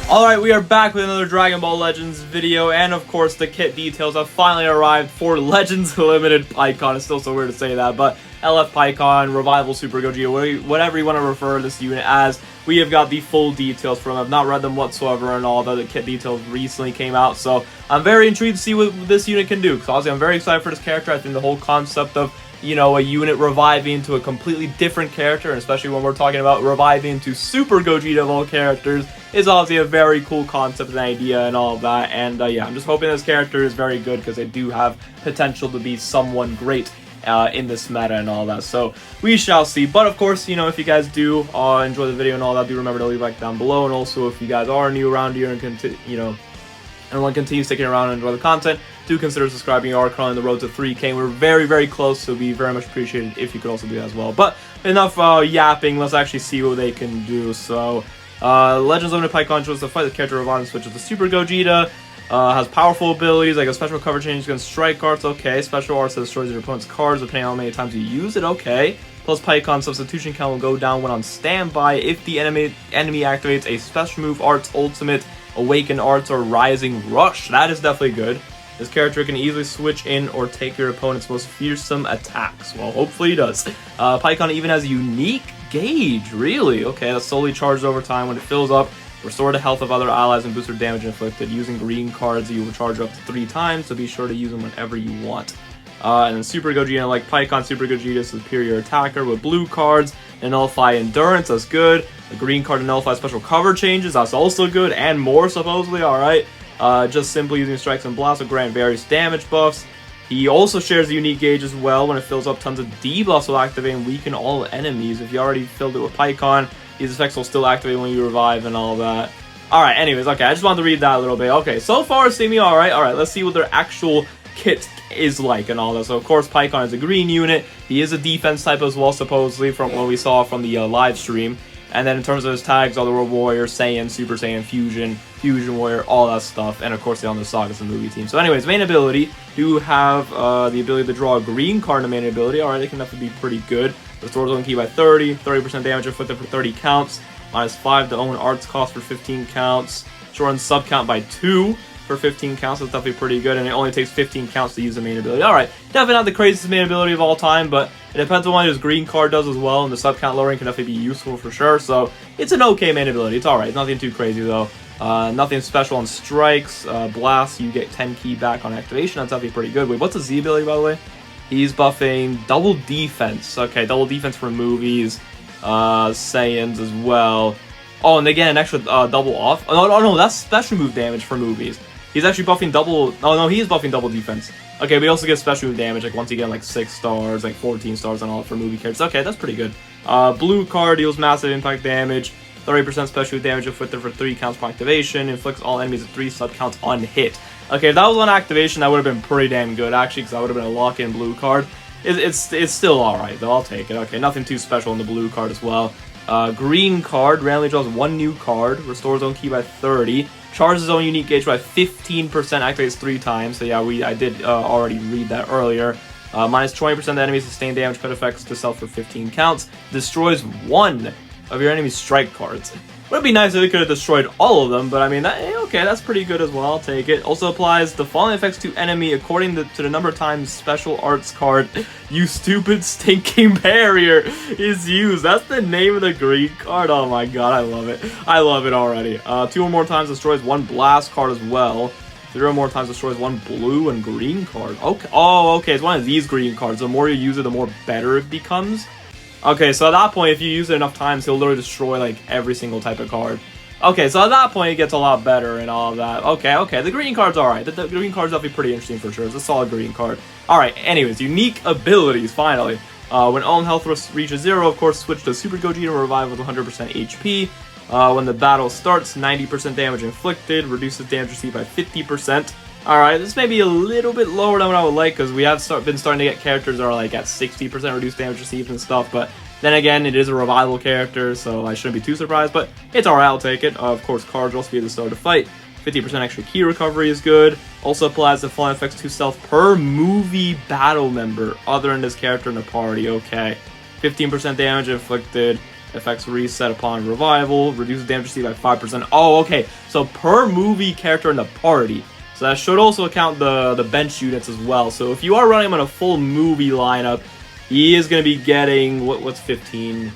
Alright, we are back with another Dragon Ball Legends video, and of course the kit details have finally arrived for Legends Limited Pikkon. It's still so weird to say that, but LF Pikkon, Revival Super Gogeta, whatever you want to refer to this unit as, we have got the full details from them. I've not read them whatsoever and all, the kit details recently came out, so I'm very intrigued to see what this unit can do, because honestly I'm very excited for this character. I think the whole concept of, you know, a unit reviving to a completely different character, and especially when we're talking about reviving to Super Gogeta of all characters, is obviously a very cool concept and idea and all of that. And yeah, I'm just hoping this character is very good, because they do have potential to be someone great in this meta and all that. So we shall see. But of course, you know, if you guys do enjoy the video and all that, do remember to leave a like down below. And also, if you guys are new around here and want to continue sticking around and enjoy the content, do consider subscribing. You are currently on the road to 3K. We're very, very close, so it'd be very much appreciated if you could also do that as well. But enough yapping, let's actually see what they can do. So, Legends Limited Pikkon chose to fight the character reviving switches to Super Gogeta. Has powerful abilities, like a special cover change against strike arts, okay. Special arts that destroys your opponent's cards depending on how many times you use it, okay. Plus Pikkon substitution count will go down when on standby if the enemy activates a special move, arts, ultimate, awaken arts, or rising rush. That is definitely good. This character can easily switch in or take your opponent's most fearsome attacks. Well, hopefully he does. Pikkon even has a unique gauge, really? Okay, that's slowly charged over time. When it fills up, restore the health of other allies and boost their damage inflicted. Using green cards, you will charge up to 3 times, so be sure to use them whenever you want. And then Super Gogeta, like Pikkon, Super Gogeta is superior attacker with blue cards and nullify endurance, that's good. The green card to nullify special cover changes, that's also good, and more supposedly, alright. Just simply using strikes and blasts will grant various damage buffs. He also shares a unique gauge as well. When it fills up, tons of debuffs will activate and weaken all enemies. If you already filled it with Pikkon, these effects will still activate when you revive and all that. Alright, anyways, okay, I just wanted to read that a little bit. Okay, so far it's seeming alright. Alright, let's see what their actual kit is like and all that. So, of course, Pikkon is a green unit. He is a defense type as well, supposedly, from what we saw from the live stream. And then in terms of his tags, Otherworld Warrior, Saiyan, Super Saiyan, Fusion, Fusion Warrior, all that stuff. And of course, they on the Sagas and movie team. So anyways, main ability, do have the ability to draw a green card in the main ability. Alright, they can definitely be pretty good. Restores own key by 30, 30% damage inflicted for 30 counts, -5 to own arts cost for 15 counts, shortens sub count by 2 for 15 counts, that's definitely pretty good, and it only takes 15 counts to use the main ability. Alright, definitely not the craziest main ability of all time, but it depends on what his green card does as well, and the sub count lowering can definitely be useful for sure, so it's an okay main ability. It's alright, nothing too crazy though. Nothing special on strikes, blasts, you get 10 key back on activation, that's definitely pretty good. Wait, what's the Z ability by the way? He's buffing double defense, okay, double defense for movies, Saiyans as well. Oh, and they get an extra double off. Oh, no, that's special move damage for movies. He's actually buffing double... Oh, no, he is buffing double defense. Okay, we also get special move damage, like once you get like 6 stars, like 14 stars and all for movie characters. Okay, that's pretty good. Blue card deals massive impact damage, 30% special move damage inflicted for 3 counts per activation, inflicts all enemies at 3 sub counts on hit. Okay, if that was on activation, that would have been pretty damn good, actually, because that would have been a lock-in blue card. It's still alright, though. I'll take it. Okay, nothing too special in the blue card as well. Green card, randomly draws 1 new card, restores own key by 30, charges his own unique gauge by 15%, activates 3 times. So yeah, I did already read that earlier. Minus 20% of the enemy's sustained damage pet effects to self for 15 counts. Destroys 1 of your enemy's strike cards. Would be nice if it could have destroyed all of them, but I mean, okay, that's pretty good as well. I'll take it. Also applies the following effects to enemy according to the number of times special arts card "You Stupid Stinking Barrier" is used. That's the name of the green card. Oh my god, I love it. I love it already. 2 or more times destroys 1 blast card as well. 0 or more times destroys 1 blue and green card. Okay. Oh, okay. It's one of these green cards. The more you use it, the more better it becomes. Okay, so at that point, if you use it enough times, he'll literally destroy, like, every single type of card. Okay, so at that point, it gets a lot better and all of that. Okay, the green card's alright. The green card's definitely pretty interesting for sure. It's a solid green card. Alright, anyways, unique abilities, finally. When own health reaches 0, of course, switch to Super Gogeta and revive with 100% HP. When the battle starts, 90% damage inflicted, reduces damage received by 50%. Alright, this may be a little bit lower than what I would like, because we have been starting to get characters that are like at 60% reduced damage received and stuff, but then again, it is a revival character, so I shouldn't be too surprised, but it's alright, I'll take it. Of course, cards will also be at the start of the fight. 50% extra key recovery is good. Also applies the following effects to self per movie battle member other than this character in the party. Okay. 15% damage inflicted. Effects reset upon revival. Reduces damage received by 5%. Oh, okay. So per movie character in the party. So that should also count the bench units as well. So if you are running him on a full movie lineup, he is going to be getting, what's 15?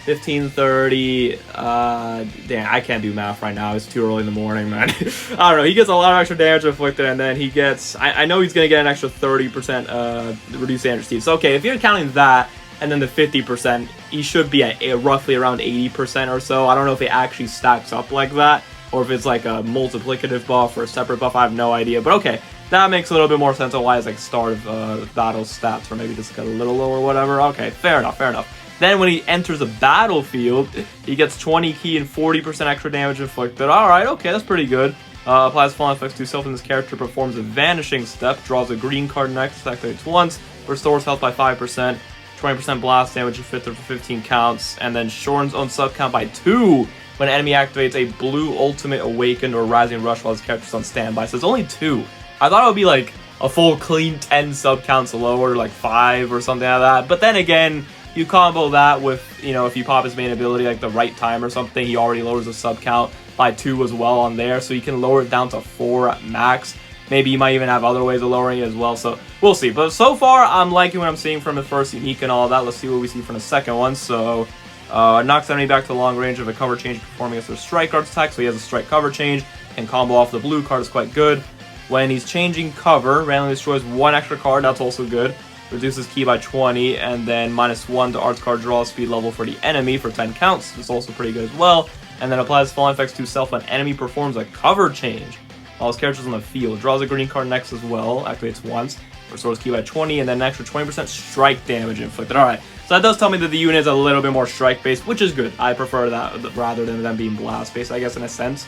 15, 30, damn, I can't do math right now, it's too early in the morning, man. I don't know, he gets a lot of extra damage inflicted, and then he gets, I know he's going to get an extra 30% reduced damage received. So, okay, if you're counting that, and then the 50%, he should be at roughly around 80% or so. I don't know if it actually stacks up like that, or if it's like a multiplicative buff or a separate buff, I have no idea. But okay, that makes a little bit more sense of why it's like start of battle stats, or maybe just got a little low or whatever. Okay, fair enough, fair enough. Then when he enters a battlefield, he gets 20 ki and 40% extra damage inflicted. Alright, okay, that's pretty good. Applies fallen effects to self, and this character performs a vanishing step, draws a green card next, activates once, restores health by 5%, 20% blast damage inflicted for 15 counts, and then shortens own sub count by 2 when enemy activates a blue ultimate awakened or rising rush while his character's on standby. So it's only 2. I thought it would be like a full clean 10 sub counts lower, like 5 or something like that. But then again, you combo that with, you know, if you pop his main ability like the right time or something, he already lowers the sub count by 2 as well on there, so you can lower it down to 4 at max. Maybe you might even have other ways of lowering it as well, so we'll see. But so far, I'm liking what I'm seeing from his first unique and all that. Let's see what we see from the second one. So, knocks enemy back to long range of a cover change performing against their strike guard attack, so he has a strike cover change, can combo off the blue card, is quite good. When he's changing cover, randomly destroys 1 extra card, that's also good. Reduces ki by 20, and then -1 to arts card draw speed level for the enemy for 10 counts. That's also pretty good as well. And then applies fallen effects to self when enemy performs a cover change while his character's on the field. Draws a green card next as well, activates once, restores ki by 20, and then an extra 20% strike damage inflicted. Alright, so that does tell me that the unit is a little bit more strike-based, which is good. I prefer that rather than them being blast-based, I guess, in a sense.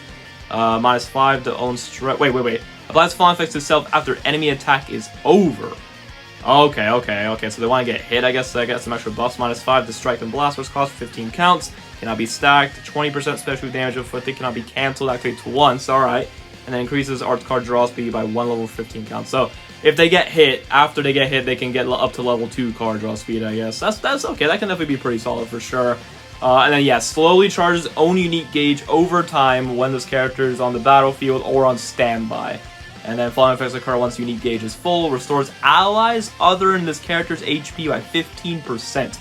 -5 to own strike. Wait. Applies fallen effects to self after enemy attack is over. Okay. So they want to get hit, I guess. So I get some extra buffs. -5 to strike and blast, which costs 15 counts. Cannot be stacked. 20% special damage inflicted. Cannot be cancelled. Activates once. Alright. And then increases art card draw speed by 1 level 15 counts. So if they get hit, after they get hit, they can get up to level 2 card draw speed, I guess. That's okay. That can definitely be pretty solid for sure. And then, yeah, slowly charges own unique gauge over time when this character is on the battlefield or on standby. And then fallen effects occur once unique gauge is full. Restores allies other than this character's HP by 15%.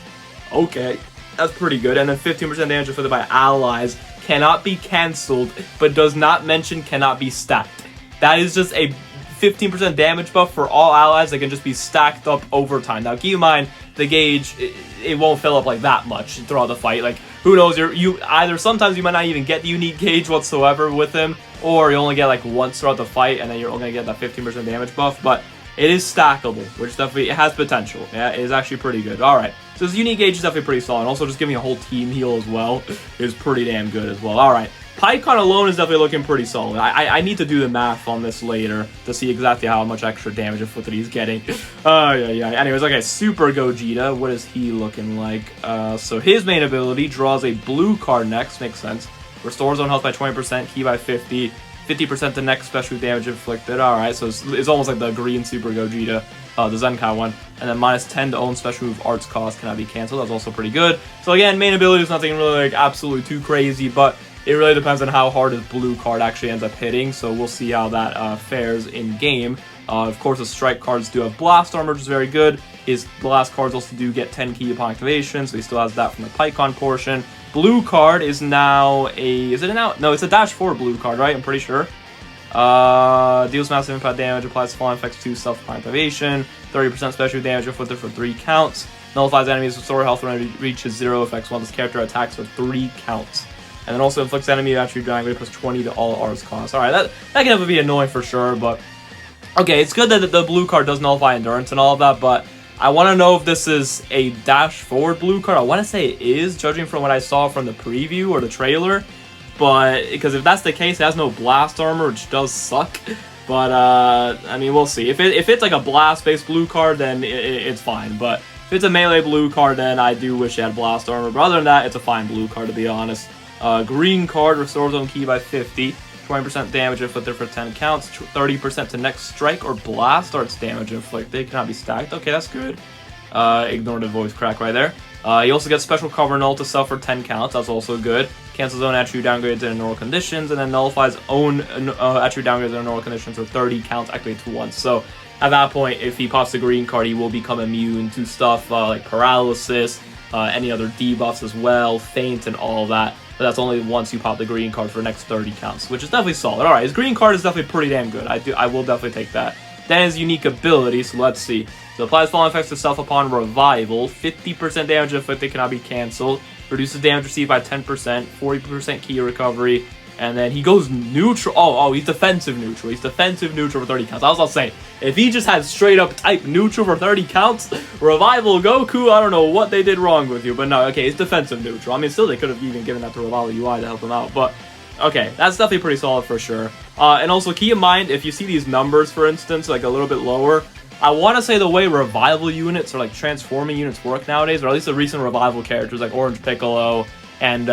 Okay, that's pretty good. And then 15% damage inflicted by allies cannot be cancelled, but does not mention cannot be stacked. That is just a 15% damage buff for all allies that can just be stacked up over time. Now, keep in mind, the gauge, it won't fill up like that much throughout the fight. Like, who knows, you either sometimes you might not even get the unique gauge whatsoever with him, or you only get like once throughout the fight, and then you're only gonna get that 15% damage buff. But it is stackable, which definitely, it has potential. Yeah, it is actually pretty good. Alright, so this unique gauge is definitely pretty solid. Also, just giving a whole team heal as well is pretty damn good as well. Alright, PyCon alone is definitely looking pretty solid. I need to do the math on this later to see exactly how much extra damage inflicted he's getting. Yeah. Anyways, okay, Super Gogeta, what is he looking like? So his main ability draws a blue card next, makes sense. Restores own health by 20%, ki by 50, 50% to next special damage inflicted. Alright, so it's almost like the green Super Gogeta, the Zenkai one. And then -10 to own special move arts cost cannot be cancelled. That's also pretty good. So again, main ability is nothing really like absolutely too crazy, but it really depends on how hard his blue card actually ends up hitting, so we'll see how that fares in game. Of course, the strike cards do have blast armor, which is very good. His blast cards also do get 10 ki upon activation, so he still has that from the PyCon portion. Blue card is now a... Is it now? No, it's a -4 blue card, right? I'm pretty sure. Deals massive impact damage, applies fallen effects to self-activation, 30% special damage inflicted for 3 counts. Nullifies enemies with restore health when it reaches 0 effects while this character attacks for 3 counts. And then also inflicts enemy attribute dragon rate plus 20 to all arts costs. Alright, that can definitely be annoying for sure, but... Okay, it's good that the blue card does nullify endurance and all of that, but I want to know if this is a dash forward blue card. I want to say it is, judging from what I saw from the preview or the trailer. But, because if that's the case, it has no blast armor, which does suck. But, I mean, we'll see. If it's like a blast-based blue card, then it's fine. But if it's a melee blue card, then I do wish it had blast armor. But other than that, it's a fine blue card, to be honest. Green card restores own ki by 50, 20% damage inflicted for 10 counts, 30% to next strike or blast arts damage inflicted. They cannot be stacked. Okay, that's good. Ignore the voice crack right there. He also gets special cover null to sell for 10 counts. That's also good. Cancels own attribute downgrades in normal conditions, and then nullifies own attribute downgrades in normal conditions for 30 counts activate to once. So at that point, if he pops the green card, he will become immune to stuff like paralysis, any other debuffs as well, feint, and all of that. But that's only once you pop the green card for the next 30 counts, which is definitely solid. Alright, his green card is definitely pretty damn good. I will definitely take that. Then his unique ability, so let's see. So applies falling effects to self upon revival. 50% damage inflicted cannot be cancelled. Reduces damage received by 10%. 40% key recovery. And then he goes neutral. Oh, he's defensive neutral. He's defensive neutral for 30 counts. I was about to say, if he just had straight up type neutral for 30 counts, Revival Goku, I don't know what they did wrong with you. But no, okay, it's defensive neutral. I mean, still, they could have even given that to Revival UI to help him out. But, okay, that's definitely pretty solid for sure. And also, keep in mind, if you see these numbers, for instance, like a little bit lower, I want to say the way Revival units or like transforming units work nowadays, or at least the recent Revival characters like Orange Piccolo, and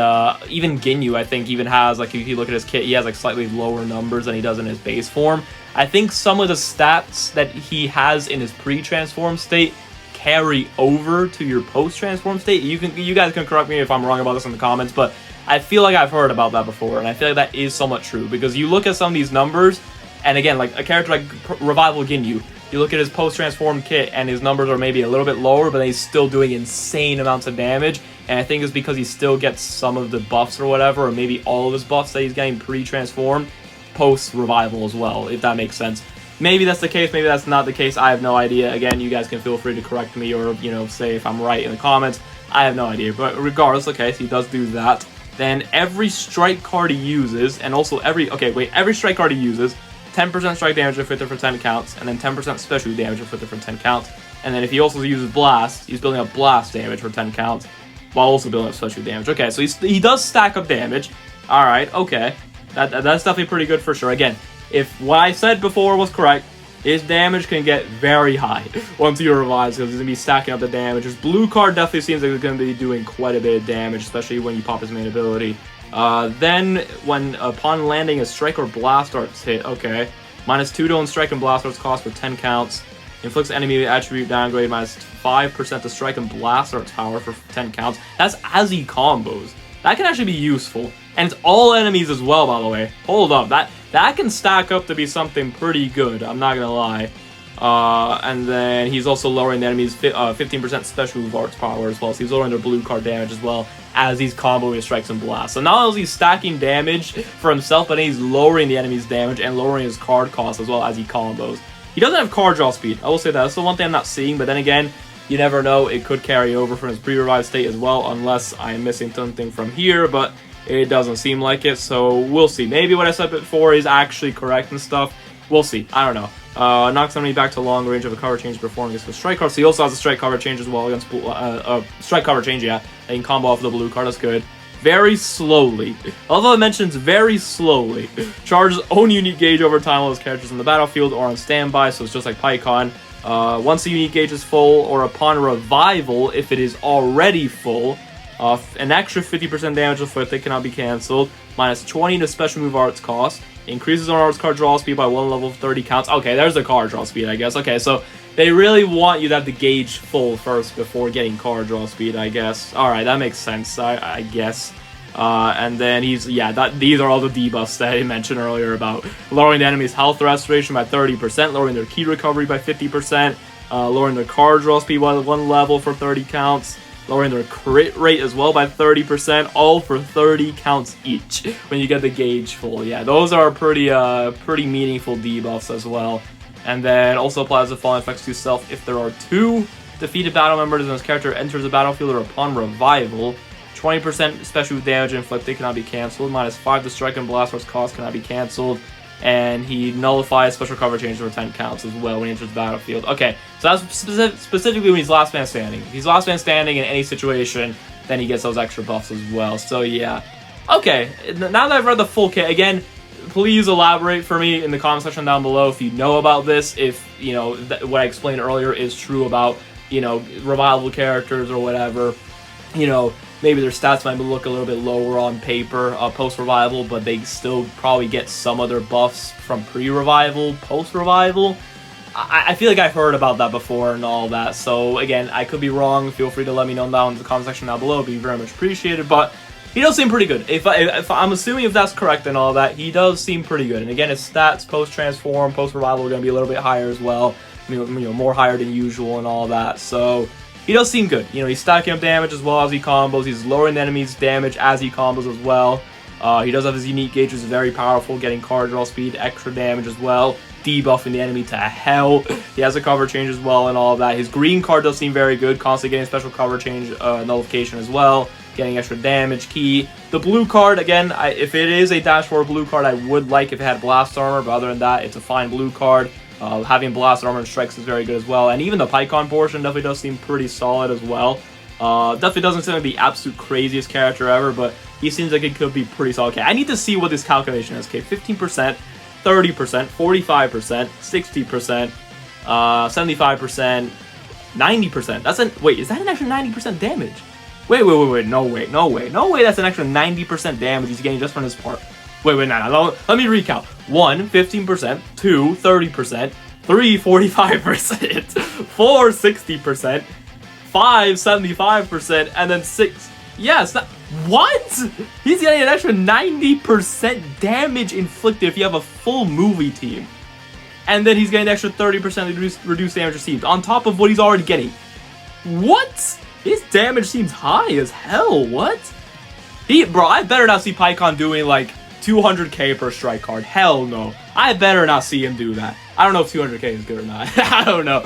even Ginyu, I think, even has, like, if you look at his kit, he has, like, slightly lower numbers than he does in his base form. I think some of the stats that he has in his pre-transform state carry over to your post-transform state. You guys can correct me if I'm wrong about this in the comments, but I feel like I've heard about that before, and I feel like that is somewhat true, because you look at some of these numbers, and again, like, a character like Revival Ginyu, you look at his post-transform kit, and his numbers are maybe a little bit lower, but he's still doing insane amounts of damage. And I think it's because he still gets some of the buffs or whatever, or maybe all of his buffs that he's getting pre-transformed post-revival as well, if that makes sense. Maybe that's the case, maybe that's not the case, I have no idea. Again, you guys can feel free to correct me or, you know, say if I'm right in the comments. I have no idea, but regardless, okay, so he does do that. Then every strike card he uses, and also every strike card he uses, 10% strike damage inflicted for 10 counts, and then 10% special damage inflicted for 10 counts. And then if he also uses blast, he's building up blast damage for 10 counts. While also building up special damage. Okay, so he does stack up damage. Alright, okay. That's definitely pretty good for sure. Again, if what I said before was correct, his damage can get very high once he revives, because he's going to be stacking up the damage. His blue card definitely seems like he's going to be doing quite a bit of damage, especially when you pop his main ability. Then, when upon landing a strike or blast arts hit, okay. -2 to strike and blast arts cost for 10 counts. Inflicts enemy attribute downgrade -5% to strike and blast arts power for 10 counts. That's as he combos. That can actually be useful. And it's all enemies as well, by the way. Hold up. That can stack up to be something pretty good. I'm not gonna lie. And then he's also lowering the enemy's 15% special move arts power as well. So he's lowering their blue card damage as well as he's comboing strikes and blasts. So not only is he stacking damage for himself, but he's lowering the enemy's damage and lowering his card cost as well as he combos. He doesn't have card draw speed. I will say that. That's the one thing I'm not seeing, but then again, you never know. It could carry over from his pre-revived state as well, unless I'm missing something from here, but it doesn't seem like it, so we'll see. Maybe what I said before is actually correct and stuff. We'll see. I don't know. Knocks enemy back to long range of a cover change performing against the strike card. So he also has a strike cover change as well against strike cover change, yeah. And you can combo off the blue card, that's good. Very slowly. Although it mentions very slowly. Charges own unique gauge over time while his characters in the battlefield or on standby, so it's just like PyCon. Once the unique gauge is full, or upon revival, if it is already full, an extra 50% damage inflicted cannot be cancelled. -20 to special move arts cost. Increases on arts card draw speed by 1 level of 30 counts. Okay, there's the card draw speed, I guess. Okay, so they really want you to have the gauge full first before getting card draw speed, I guess. Alright, that makes sense, I guess. And then these are all the debuffs that I mentioned earlier about lowering the enemy's health restoration by 30%, lowering their key recovery by 50%, lowering their card draw speed by 1 level for 30 counts, lowering their crit rate as well by 30%, all for 30 counts each when you get the gauge full. Yeah, those are pretty meaningful debuffs as well. And then also applies the falling effects to self if there are 2 defeated battle members and his character enters the battlefield or upon revival. 20% special damage inflicted cannot be cancelled. -5 to strike and blast force cost cannot be cancelled. And he nullifies special cover change for 10 counts as well when he enters the battlefield. Okay, so that's specifically when he's last man standing. If he's last man standing in any situation, then he gets those extra buffs as well. So yeah. Okay, now that I've read the full kit, again, please elaborate for me in the comment section down below if you know about this, if, you know, what I explained earlier is true about, you know, revival characters or whatever. You know, maybe their stats might look a little bit lower on paper post-revival, but they still probably get some of their buffs from pre-revival, post-revival. I feel like I've heard about that before and all that. So again, I could be wrong. Feel free to let me know down in the comment section down below. It'd be very much appreciated. But he does seem pretty good. If I'm assuming if that's correct and all that, he does seem pretty good. And again, his stats post-transform, post-revival are going to be a little bit higher as well. More higher than usual and all that. So he does seem good. He's stacking up damage as well as he combos. He's lowering the enemy's damage as he combos as well. He does have his unique gauge, which is very powerful, getting card draw speed, extra damage as well, debuffing the enemy to hell. He has a cover change as well and all of that. His green card does seem very good, constantly getting special cover change nullification as well, getting extra damage key. The blue card, again, if it is a Dash 4 blue card, I would like if it had Blast Armor, but other than that, it's a fine blue card. Having Blast Armor and Strikes is very good as well, and even the Pycon portion definitely does seem pretty solid as well. Definitely doesn't seem like the absolute craziest character ever, but he seems like it could be pretty solid. Okay, I need to see what this calculation is. Okay, 15%, 30%, 45%, 60%, 75%, 90%. That's wait, is that an extra 90% damage? Wait, no way, that's an extra 90% damage he's getting just from this part. Wait, no, let me recount. 1, 15%, 2, 30%, 3, 45%, 4, 60%, 5, 75%, and then 6. Yes, what? He's getting an extra 90% damage inflicted if you have a full movie team. And then he's getting an extra 30% reduced damage received on top of what he's already getting. What? His damage seems high as hell. What? Bro, I better not see Pycon doing like 200k per strike card. Hell no. I better not see him do that. I don't know if 200k is good or not. I don't know.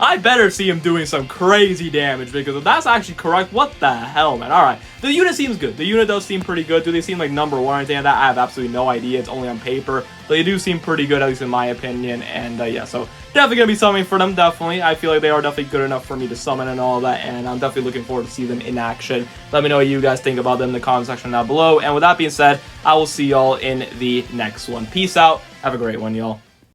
I better see him doing some crazy damage, because if that's actually correct, what the hell, man? Alright. The unit seems good. The unit does seem pretty good. Do they seem like number 1 or anything like that? I have absolutely no idea. It's only on paper. But they do seem pretty good, at least in my opinion. And yeah, so definitely going to be summoning for them, definitely. I feel like they are definitely good enough for me to summon and all that. And I'm definitely looking forward to see them in action. Let me know what you guys think about them in the comment section down below. And with that being said, I will see y'all in the next one. Peace out. Have a great one, y'all.